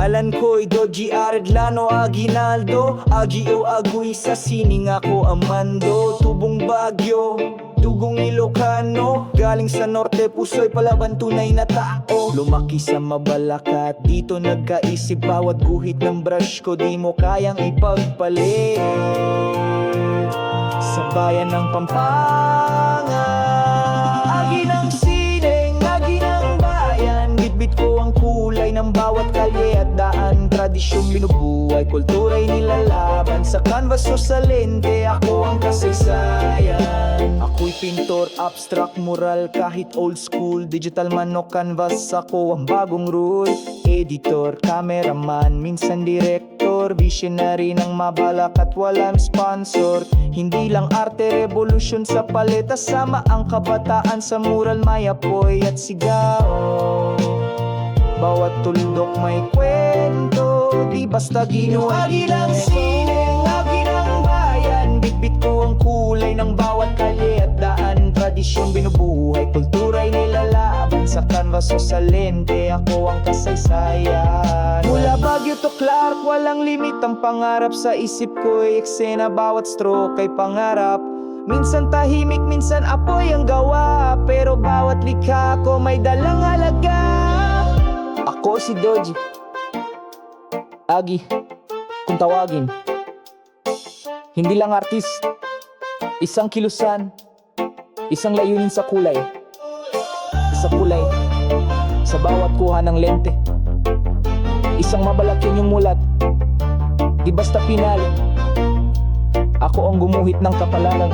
Alan ko'y Doji Arellano Aguinaldo, Agi o Aguy sa sining ako Amando. Tubong Baguio, dugong Ilocano, galing sa norte, puso'y palaban, tunay na tao. Lumaki sa Mabalacat, dito nagkaisip, bawat guhit ng brush ko di mo kayang ipagpalit. Sa bayan ng Pampanga, agi ng sining, agi ng bayan. Bitbit ko ang kulay ng bawat kalye at daan. Tradisyong binubuhay, kultura'y nilalaban. Sa canvas o sa lente, ako ang kasaysayan. Ako'y pintor, abstract, mural, kahit old school. Digital man o canvas, ako ang bagong rule. Editor, cameraman, minsan director, visionary ng Mabalacat, walang sponsor. Hindi lang arte, revolution sa paleta. Sama ang kabataan sa mural, may apoy at sigaw. Bawat tuldok may kwento, di basta ginawa. Agi ng sining, agi ng bayan. Bitbit ko ang kulay ng bawat kalye at daan. Tradisyon binubuhay, kultura'y nilalaban. Sa canvas o sa lente, ako ang kasaysayan. Mula Baguio to Clark, walang limit ang pangarap. Sa isip ko'y eksena, bawat stroke ay pangarap. Minsan tahimik, minsan apoy ang gawa, pero bawat likha ko may dalang halaga. Ako si Doji Agi, kung tawagin. Hindi lang artist, isang kilusan, isang layunin sa kulay. Sa kulay, sa bawat kuha ng lente. Isang mabalakin yung mulat, di basta pinali. Ako ang gumuhit ng kapalaran.